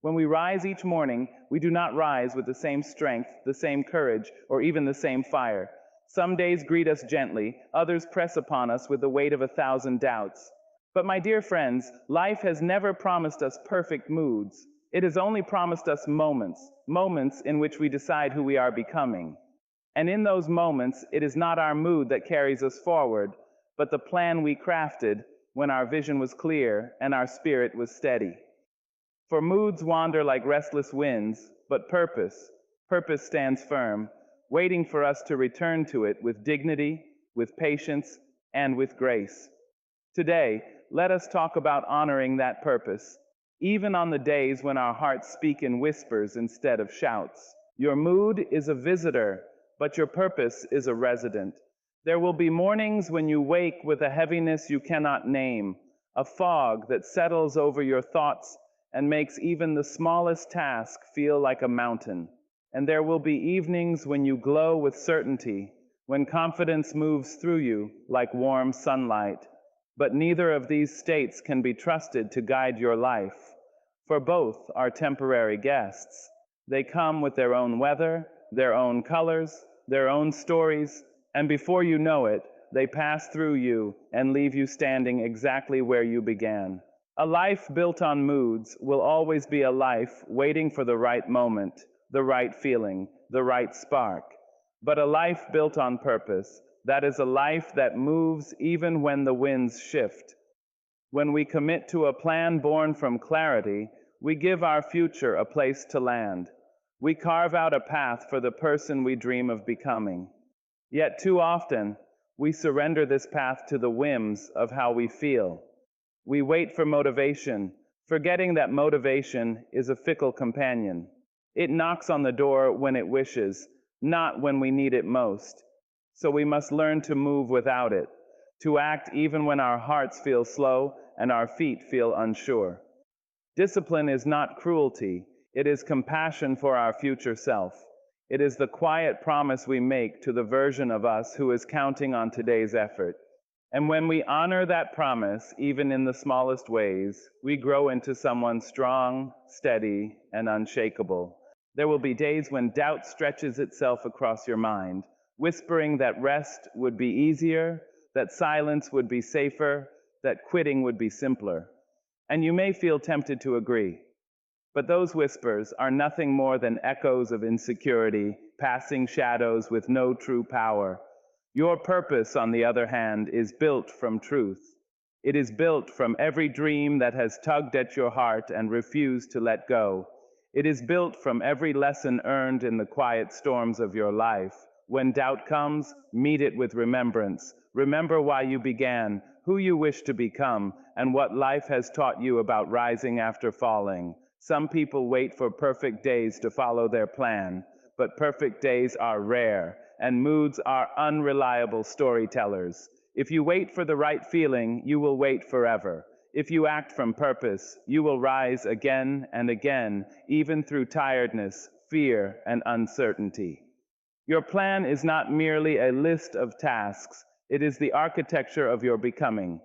When we rise each morning, we do not rise with the same strength, the same courage, or even the same fire. Some days greet us gently, others press upon us with the weight of 1,000 doubts. But my dear friends, life has never promised us perfect moods. It has only promised us moments, moments in which we decide who we are becoming. And in those moments, it is not our mood that carries us forward, but the plan we crafted when our vision was clear and our spirit was steady. For moods wander like restless winds, but purpose stands firm, waiting for us to return to it with dignity, with patience, and with grace. Today, let us talk about honoring that purpose, even on the days when our hearts speak in whispers instead of shouts. Your mood is a visitor, but your purpose is a resident. There will be mornings when you wake with a heaviness you cannot name, a fog that settles over your thoughts and makes even the smallest task feel like a mountain. And there will be evenings when you glow with certainty, when confidence moves through you like warm sunlight. But neither of these states can be trusted to guide your life, for both are temporary guests. They come with their own weather, their own colors, their own stories, and before you know it, they pass through you and leave you standing exactly where you began. A life built on moods will always be a life waiting for the right moment, the right feeling, the right spark. But a life built on purpose, that is a life that moves even when the winds shift. When we commit to a plan born from clarity, we give our future a place to land. We carve out a path for the person we dream of becoming. Yet too often, we surrender this path to the whims of how we feel. We wait for motivation, forgetting that motivation is a fickle companion. It knocks on the door when it wishes, not when we need it most. So we must learn to move without it, to act even when our hearts feel slow and our feet feel unsure. Discipline is not cruelty, it is compassion for our future self. It is the quiet promise we make to the version of us who is counting on today's effort. And when we honor that promise, even in the smallest ways, we grow into someone strong, steady, and unshakable. There will be days when doubt stretches itself across your mind, whispering that rest would be easier, that silence would be safer, that quitting would be simpler. And you may feel tempted to agree. But those whispers are nothing more than echoes of insecurity, passing shadows with no true power. Your purpose, on the other hand, is built from truth. It is built from every dream that has tugged at your heart and refused to let go. It is built from every lesson earned in the quiet storms of your life. When doubt comes, meet it with remembrance. Remember why you began, who you wish to become, and what life has taught you about rising after falling. Some people wait for perfect days to follow their plan, but perfect days are rare, and moods are unreliable storytellers. If you wait for the right feeling, you will wait forever. If you act from purpose, you will rise again and again, even through tiredness, fear, and uncertainty. Your plan is not merely a list of tasks, it is the architecture of your becoming.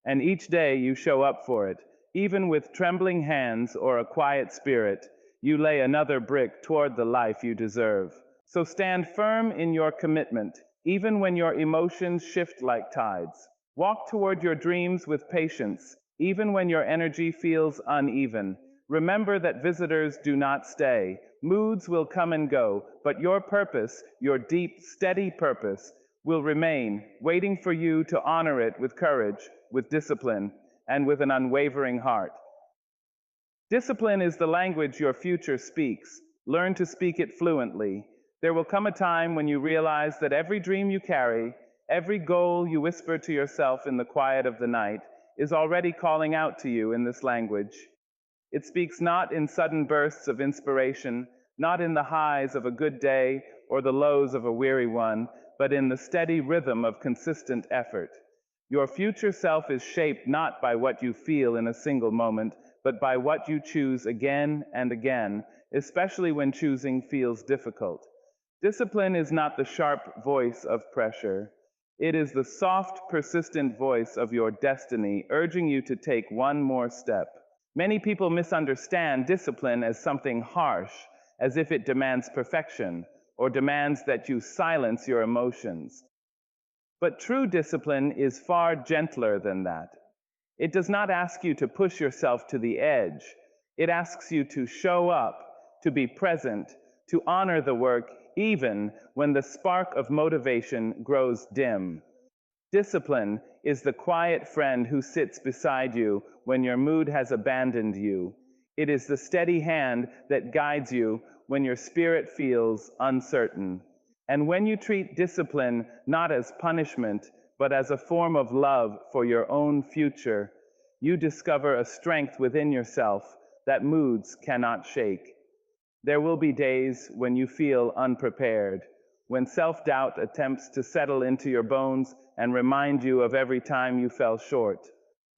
And each day you show up for it, even with trembling hands or a quiet spirit, you lay another brick toward the life you deserve. So stand firm in your commitment, even when your emotions shift like tides. Walk toward your dreams with patience, even when your energy feels uneven. Remember that visitors do not stay. Moods will come and go, but your purpose, your deep, steady purpose, will remain, waiting for you to honor it with courage, with discipline, and with an unwavering heart. Discipline is the language your future speaks. Learn to speak it fluently. There will come a time when you realize that every dream you carry, every goal you whisper to yourself in the quiet of the night, is already calling out to you in this language. It speaks not in sudden bursts of inspiration, not in the highs of a good day or the lows of a weary one, but in the steady rhythm of consistent effort. Your future self is shaped not by what you feel in a single moment, but by what you choose again and again, especially when choosing feels difficult. Discipline is not the sharp voice of pressure. It is the soft, persistent voice of your destiny, urging you to take one more step. Many people misunderstand discipline as something harsh, as if it demands perfection or demands that you silence your emotions. But true discipline is far gentler than that. It does not ask you to push yourself to the edge. It asks you to show up, to be present, to honor the work even when the spark of motivation grows dim. Discipline is the quiet friend who sits beside you when your mood has abandoned you. It is the steady hand that guides you when your spirit feels uncertain. And when you treat discipline not as punishment, but as a form of love for your own future, you discover a strength within yourself that moods cannot shake. There will be days when you feel unprepared, when self-doubt attempts to settle into your bones and remind you of every time you fell short.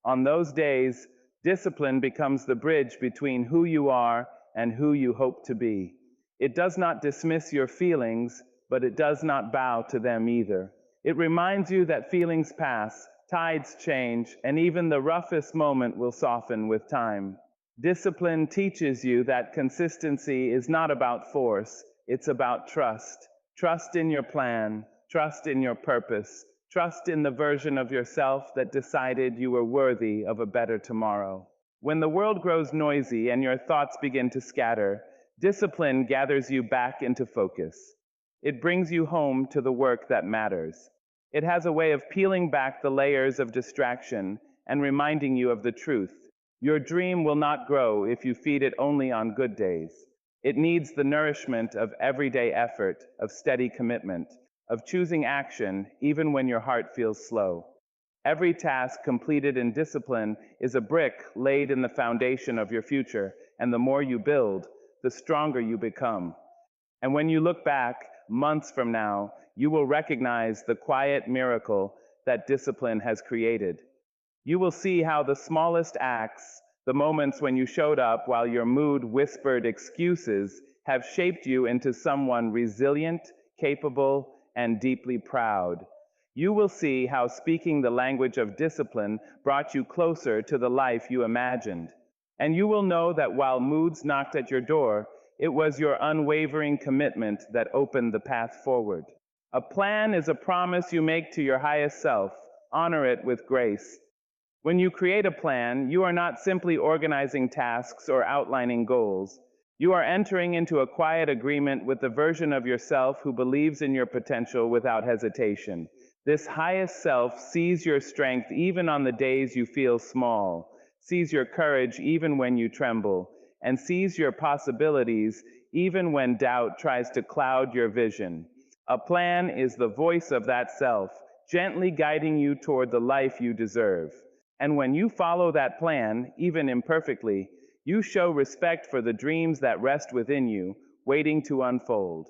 On those days, discipline becomes the bridge between who you are and who you hope to be. It does not dismiss your feelings, but it does not bow to them either. It reminds you that feelings pass, tides change, and even the roughest moment will soften with time. Discipline teaches you that consistency is not about force, it's about trust. Trust in your plan, trust in your purpose, trust in the version of yourself that decided you were worthy of a better tomorrow. When the world grows noisy and your thoughts begin to scatter, discipline gathers you back into focus. It brings you home to the work that matters. It has a way of peeling back the layers of distraction and reminding you of the truth. Your dream will not grow if you feed it only on good days. It needs the nourishment of everyday effort, of steady commitment, of choosing action even when your heart feels slow. Every task completed in discipline is a brick laid in the foundation of your future, and the more you build, the stronger you become. And when you look back months from now, you will recognize the quiet miracle that discipline has created. You will see how the smallest acts, the moments when you showed up while your mood whispered excuses, have shaped you into someone resilient, capable, and deeply proud. You will see how speaking the language of discipline brought you closer to the life you imagined. And you will know that while moods knocked at your door, it was your unwavering commitment that opened the path forward. A plan is a promise you make to your highest self. Honor it with grace. When you create a plan, you are not simply organizing tasks or outlining goals. You are entering into a quiet agreement with the version of yourself who believes in your potential without hesitation. This highest self sees your strength even on the days you feel small, sees your courage even when you tremble, and sees your possibilities even when doubt tries to cloud your vision. A plan is the voice of that self, gently guiding you toward the life you deserve. And when you follow that plan, even imperfectly, you show respect for the dreams that rest within you, waiting to unfold.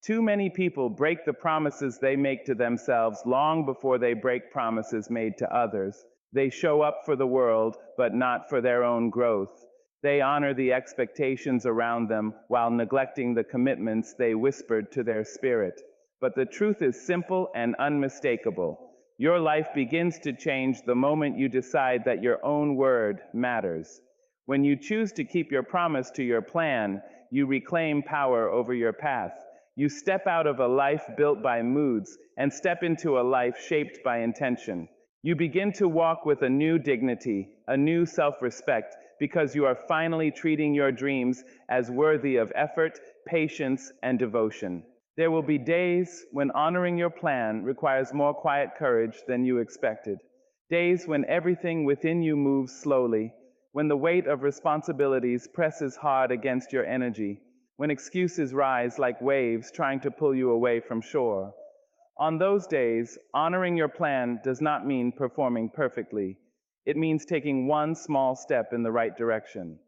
Too many people break the promises they make to themselves long before they break promises made to others. They show up for the world, but not for their own growth. They honor the expectations around them while neglecting the commitments they whispered to their spirit. But the truth is simple and unmistakable. Your life begins to change the moment you decide that your own word matters. When you choose to keep your promise to your plan, you reclaim power over your path. You step out of a life built by moods and step into a life shaped by intention. You begin to walk with a new dignity, a new self-respect, because you are finally treating your dreams as worthy of effort, patience, and devotion. There will be days when honoring your plan requires more quiet courage than you expected. Days when everything within you moves slowly, when the weight of responsibilities presses hard against your energy, when excuses rise like waves trying to pull you away from shore. On those days, honoring your plan does not mean performing perfectly. It means taking one small step in the right direction.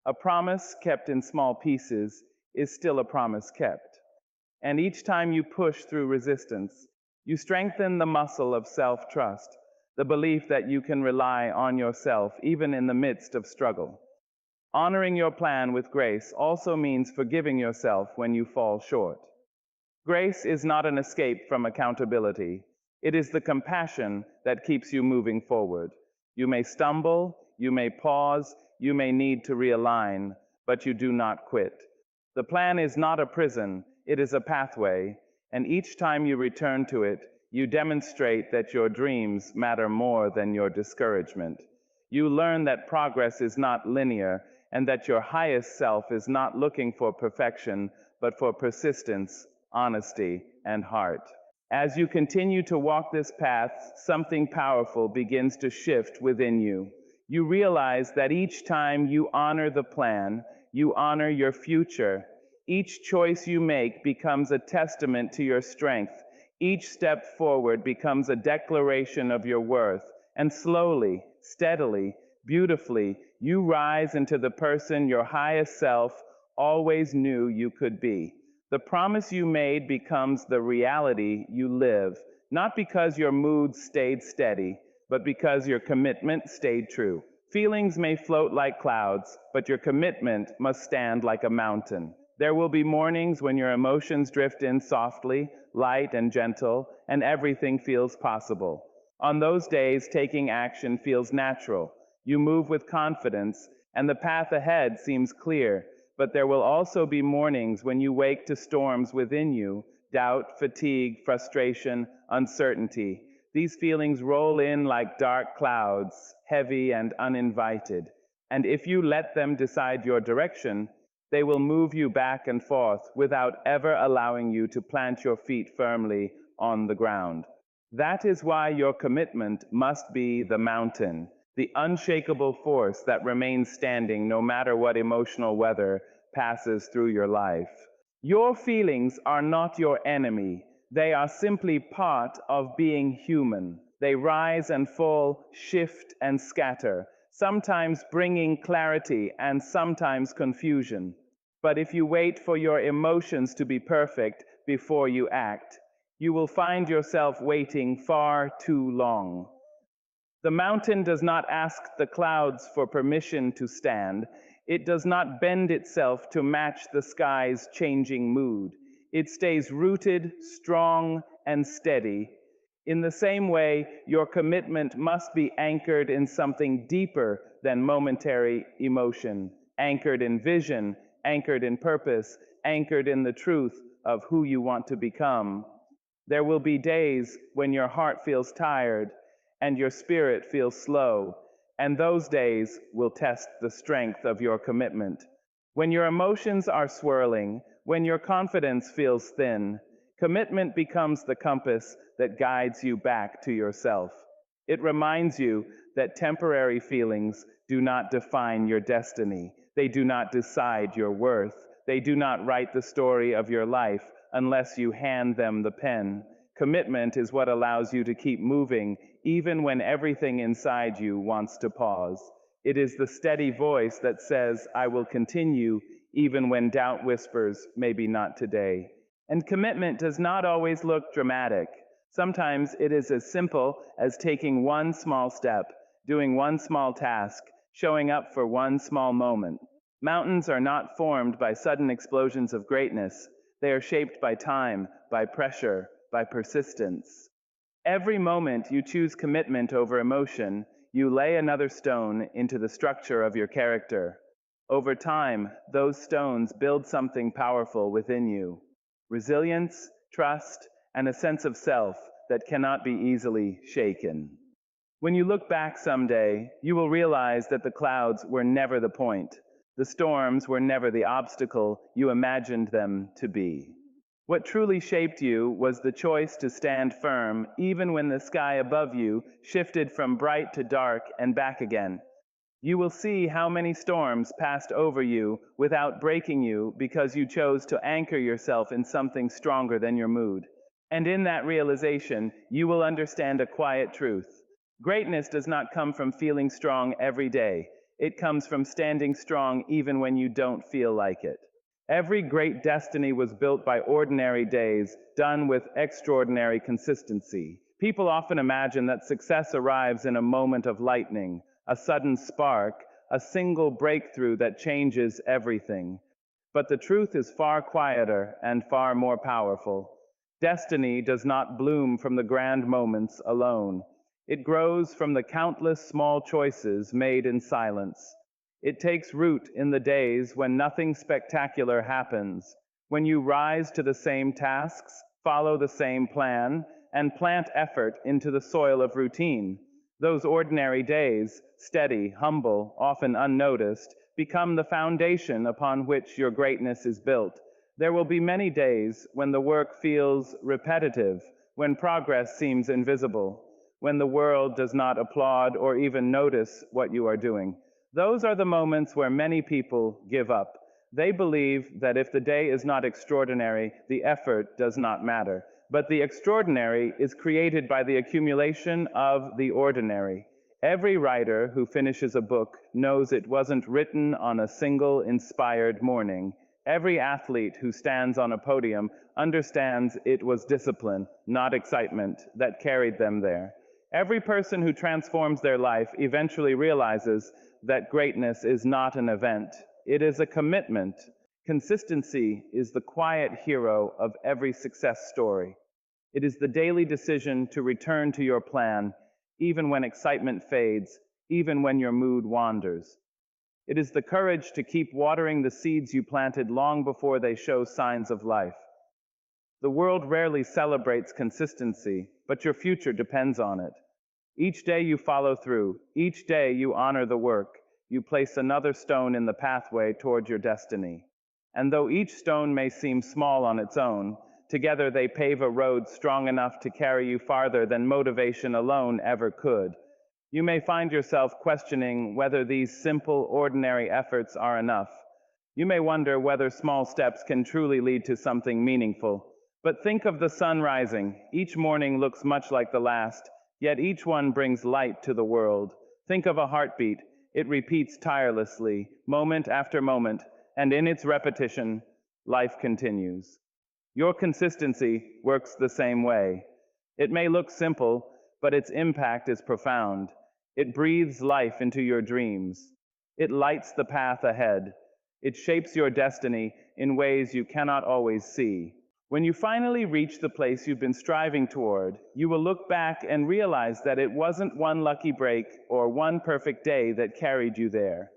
A promise kept in small pieces is still a promise kept. And each time you push through resistance, you strengthen the muscle of self-trust, the belief that you can rely on yourself even in the midst of struggle. Honoring your plan with grace also means forgiving yourself when you fall short. Grace is not an escape from accountability. It is the compassion that keeps you moving forward. You may stumble, you may pause, You may need to realign, but you do not quit. The plan is not a prison, it is a pathway, and each time you return to it, you demonstrate that your dreams matter more than your discouragement. You learn that progress is not linear and that your highest self is not looking for perfection, but for persistence, honesty, and heart. As you continue to walk this path, something powerful begins to shift within you. You realize that each time you honor the plan, you honor your future. Each choice you make becomes a testament to your strength. Each step forward becomes a declaration of your worth. And slowly, steadily, beautifully, you rise into the person your highest self always knew you could be. The promise you made becomes the reality you live, not because your mood stayed steady, but because your commitment stayed true. Feelings may float like clouds, but your commitment must stand like a mountain. There will be mornings when your emotions drift in softly, light and gentle, and everything feels possible. On those days, taking action feels natural. You move with confidence, and the path ahead seems clear. But there will also be mornings when you wake to storms within you, doubt, fatigue, frustration, uncertainty. These feelings roll in like dark clouds, heavy and uninvited. And if you let them decide your direction, they will move you back and forth without ever allowing you to plant your feet firmly on the ground. That is why your commitment must be the mountain, the unshakable force that remains standing no matter what emotional weather passes through your life. Your feelings are not your enemy. They are simply part of being human. They rise and fall, shift and scatter, sometimes bringing clarity and sometimes confusion. But if you wait for your emotions to be perfect before you act, you will find yourself waiting far too long. The mountain does not ask the clouds for permission to stand. It does not bend itself to match the sky's changing mood. It stays rooted, strong, and steady. In the same way, your commitment must be anchored in something deeper than momentary emotion, anchored in vision, anchored in purpose, anchored in the truth of who you want to become. There will be days when your heart feels tired and your spirit feels slow, and those days will test the strength of your commitment. When your emotions are swirling, when your confidence feels thin, commitment becomes the compass that guides you back to yourself. It reminds you that temporary feelings do not define your destiny. They do not decide your worth. They do not write the story of your life unless you hand them the pen. Commitment is what allows you to keep moving even when everything inside you wants to pause. It is the steady voice that says, I will continue even when doubt whispers, maybe not today. And commitment does not always look dramatic. Sometimes it is as simple as taking one small step, doing one small task, showing up for one small moment. Mountains are not formed by sudden explosions of greatness. They are shaped by time, by pressure, by persistence. Every moment you choose commitment over emotion, you lay another stone into the structure of your character. Over time, those stones build something powerful within you. Resilience, trust, and a sense of self that cannot be easily shaken. When you look back someday, you will realize that the clouds were never the point. The storms were never the obstacle you imagined them to be. What truly shaped you was the choice to stand firm even when the sky above you shifted from bright to dark and back again. You will see how many storms passed over you without breaking you because you chose to anchor yourself in something stronger than your mood. And in that realization, you will understand a quiet truth. Greatness does not come from feeling strong every day. It comes from standing strong even when you don't feel like it. Every great destiny was built by ordinary days, done with extraordinary consistency. People often imagine that success arrives in a moment of lightning, a sudden spark, a single breakthrough that changes everything. But the truth is far quieter and far more powerful. Destiny does not bloom from the grand moments alone. It grows from the countless small choices made in silence. It takes root in the days when nothing spectacular happens, when you rise to the same tasks, follow the same plan, and plant effort into the soil of routine. Those ordinary days, steady, humble, often unnoticed, become the foundation upon which your greatness is built. There will be many days when the work feels repetitive, when progress seems invisible, when the world does not applaud or even notice what you are doing. Those are the moments where many people give up. They believe that if the day is not extraordinary, the effort does not matter. But the extraordinary is created by the accumulation of the ordinary. Every writer who finishes a book knows it wasn't written on a single inspired morning. Every athlete who stands on a podium understands it was discipline, not excitement, that carried them there. Every person who transforms their life eventually realizes that greatness is not an event, it is a commitment. Consistency is the quiet hero of every success story. It is the daily decision to return to your plan, even when excitement fades, even when your mood wanders. It is the courage to keep watering the seeds you planted long before they show signs of life. The world rarely celebrates consistency, but your future depends on it. Each day you follow through, each day you honor the work, you place another stone in the pathway toward your destiny. And though each stone may seem small on its own, together they pave a road strong enough to carry you farther than motivation alone ever could. You may find yourself questioning whether these simple, ordinary efforts are enough. You may wonder whether small steps can truly lead to something meaningful. But think of the sun rising. Each morning looks much like the last, yet each one brings light to the world. Think of a heartbeat. It repeats tirelessly, moment after moment, and in its repetition, life continues. Your consistency works the same way. It may look simple, but its impact is profound. It breathes life into your dreams. It lights the path ahead. It shapes your destiny in ways you cannot always see. When you finally reach the place you've been striving toward, you will look back and realize that it wasn't one lucky break or one perfect day that carried you there.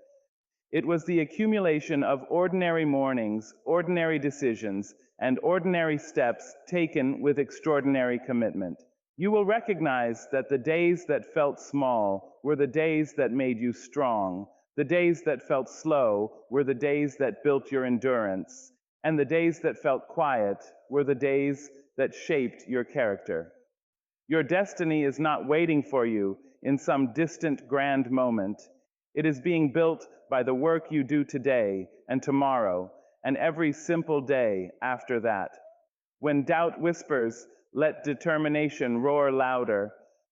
It was the accumulation of ordinary mornings, ordinary decisions, and ordinary steps taken with extraordinary commitment. You will recognize that the days that felt small were the days that made you strong. The days that felt slow were the days that built your endurance. And the days that felt quiet were the days that shaped your character. Your destiny is not waiting for you in some distant grand moment. It is being built by the work you do today and tomorrow and every simple day after that. When doubt whispers, let determination roar louder.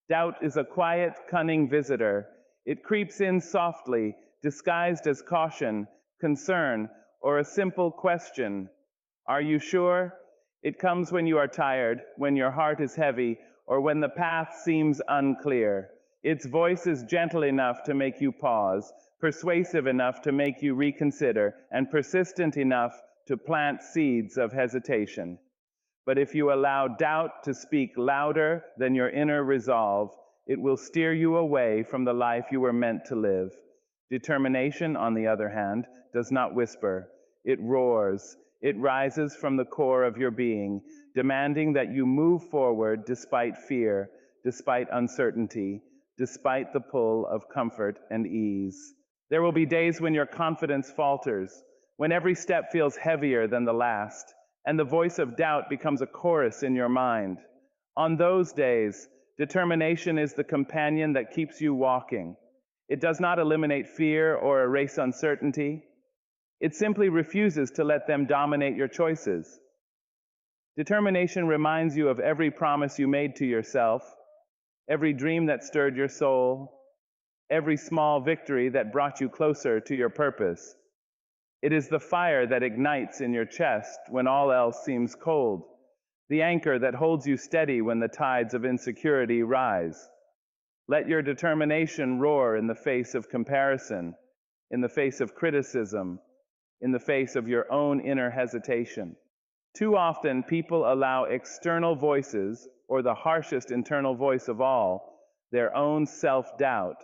Doubt is a quiet, cunning visitor. It creeps in softly, disguised as caution, concern, or a simple question. Are you sure? It comes when you are tired, when your heart is heavy, or when the path seems unclear. Its voice is gentle enough to make you pause, persuasive enough to make you reconsider, and persistent enough to plant seeds of hesitation. But if you allow doubt to speak louder than your inner resolve, it will steer you away from the life you were meant to live. Determination, on the other hand, does not whisper. It roars. It rises from the core of your being, demanding that you move forward despite fear, despite uncertainty, despite the pull of comfort and ease. There will be days when your confidence falters, when every step feels heavier than the last, and the voice of doubt becomes a chorus in your mind. On those days, determination is the companion that keeps you walking. It does not eliminate fear or erase uncertainty. It simply refuses to let them dominate your choices. Determination reminds you of every promise you made to yourself, every dream that stirred your soul, every small victory that brought you closer to your purpose. It is the fire that ignites in your chest when all else seems cold, the anchor that holds you steady when the tides of insecurity rise. Let your determination roar in the face of comparison, in the face of criticism, in the face of your own inner hesitation. Too often, people allow external voices, or the harshest internal voice of all, their own self-doubt,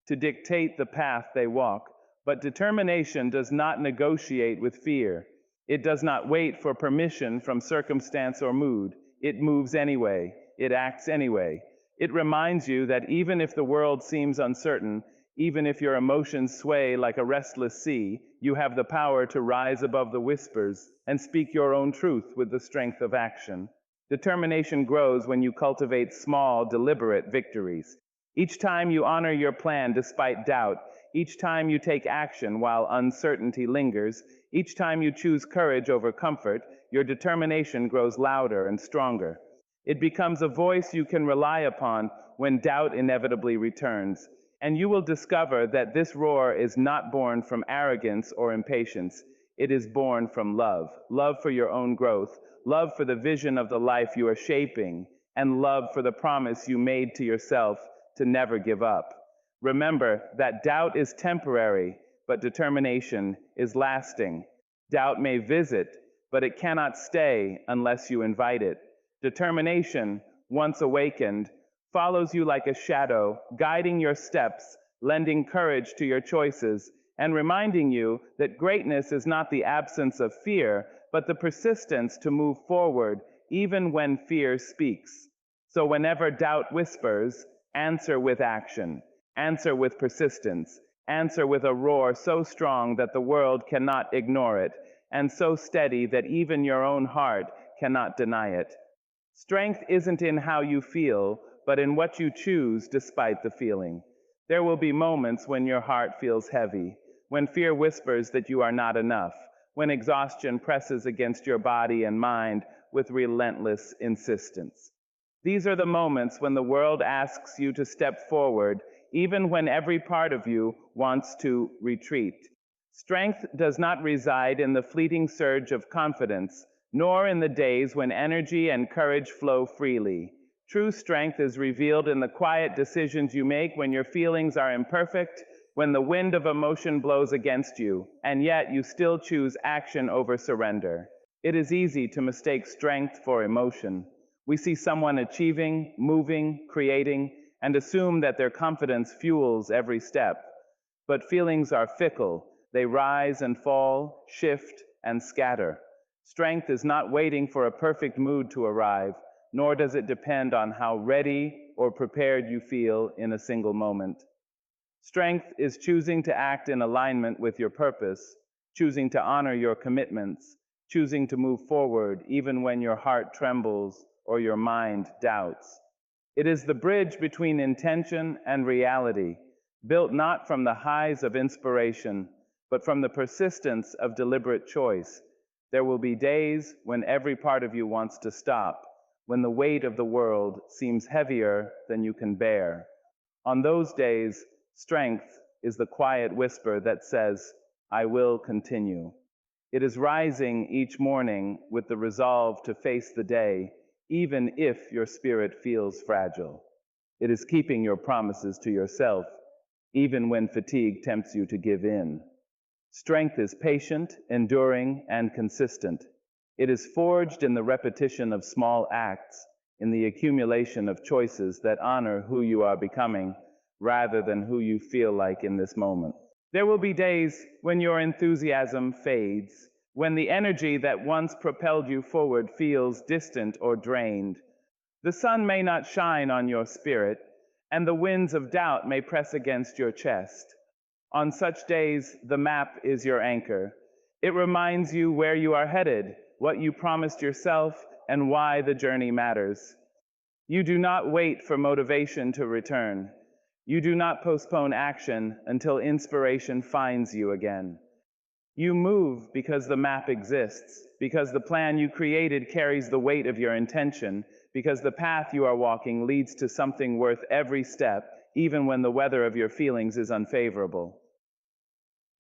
to dictate the path they walk. But determination does not negotiate with fear. It does not wait for permission from circumstance or mood. It moves anyway. It acts anyway. It reminds you that even if the world seems uncertain, even if your emotions sway like a restless sea, you have the power to rise above the whispers and speak your own truth with the strength of action. Determination grows when you cultivate small, deliberate victories. Each time you honor your plan despite doubt, each time you take action while uncertainty lingers, each time you choose courage over comfort, your determination grows louder and stronger. It becomes a voice you can rely upon when doubt inevitably returns. And you will discover that this roar is not born from arrogance or impatience. It is born from love. Love for your own growth, love for the vision of the life you are shaping, and love for the promise you made to yourself to never give up. Remember that doubt is temporary, but determination is lasting. Doubt may visit, but it cannot stay unless you invite it. Determination, once awakened, follows you like a shadow, guiding your steps, lending courage to your choices, and reminding you that greatness is not the absence of fear, but the persistence to move forward even when fear speaks. So whenever doubt whispers, answer with action, answer with persistence, answer with a roar so strong that the world cannot ignore it, and so steady that even your own heart cannot deny it. Strength isn't in how you feel, but in what you choose despite the feeling. There will be moments when your heart feels heavy, when fear whispers that you are not enough, when exhaustion presses against your body and mind with relentless insistence. These are the moments when the world asks you to step forward, even when every part of you wants to retreat. Strength does not reside in the fleeting surge of confidence, nor in the days when energy and courage flow freely. True strength is revealed in the quiet decisions you make when your feelings are imperfect, when the wind of emotion blows against you, and yet you still choose action over surrender. It is easy to mistake strength for emotion. We see someone achieving, moving, creating, and assume that their confidence fuels every step. But feelings are fickle. They rise and fall, shift and scatter. Strength is not waiting for a perfect mood to arrive, nor does it depend on how ready or prepared you feel in a single moment. Strength is choosing to act in alignment with your purpose, choosing to honor your commitments, choosing to move forward even when your heart trembles or your mind doubts. It is the bridge between intention and reality, built not from the highs of inspiration, but from the persistence of deliberate choice. There will be days when every part of you wants to stop, when the weight of the world seems heavier than you can bear. On those days, strength is the quiet whisper that says, "I will continue." It is rising each morning with the resolve to face the day, even if your spirit feels fragile. It is keeping your promises to yourself, even when fatigue tempts you to give in. Strength is patient, enduring, and consistent. It is forged in the repetition of small acts, in the accumulation of choices that honor who you are becoming, rather than who you feel like in this moment. There will be days when your enthusiasm fades, when the energy that once propelled you forward feels distant or drained. The sun may not shine on your spirit, and the winds of doubt may press against your chest. On such days, the map is your anchor. It reminds you where you are headed, what you promised yourself, and why the journey matters. You do not wait for motivation to return. You do not postpone action until inspiration finds you again. You move because the map exists, because the plan you created carries the weight of your intention, because the path you are walking leads to something worth every step, even when the weather of your feelings is unfavorable.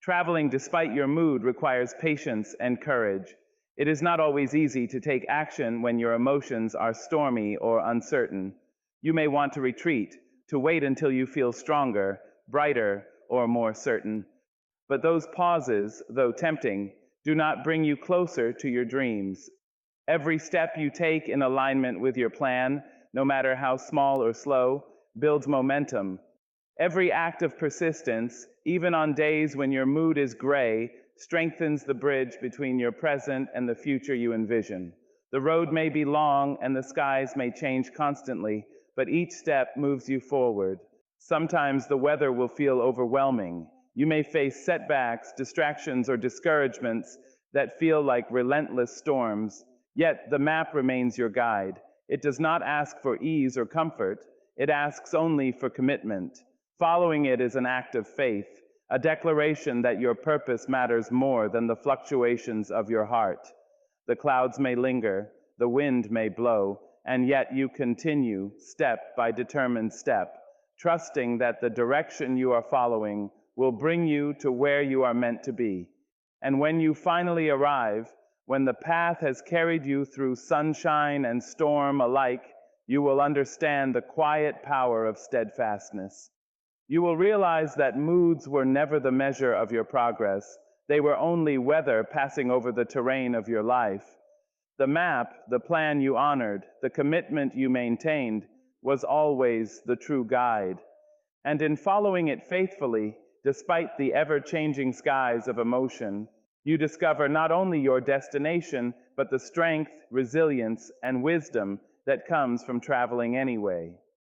Traveling despite your mood requires patience and courage. It is not always easy to take action when your emotions are stormy or uncertain. You may want to retreat, to wait until you feel stronger, brighter, or more certain. But those pauses, though tempting, do not bring you closer to your dreams. Every step you take in alignment with your plan, no matter how small or slow, builds momentum. Every act of persistence, even on days when your mood is gray, strengthens the bridge between your present and the future you envision. The road may be long and the skies may change constantly, but each step moves you forward. Sometimes the weather will feel overwhelming. You may face setbacks, distractions, or discouragements that feel like relentless storms, yet the map remains your guide. It does not ask for ease or comfort, it asks only for commitment. Following it is an act of faith, a declaration that your purpose matters more than the fluctuations of your heart. The clouds may linger, the wind may blow, and yet you continue, step by determined step, trusting that the direction you are following will bring you to where you are meant to be. And when you finally arrive, when the path has carried you through sunshine and storm alike, you will understand the quiet power of steadfastness. You will realize that moods were never the measure of your progress. They were only weather passing over the terrain of your life. The map, the plan you honored, the commitment you maintained, was always the true guide. And in following it faithfully, despite the ever-changing skies of emotion, you discover not only your destination, but the strength, resilience, and wisdom that comes from traveling anyway.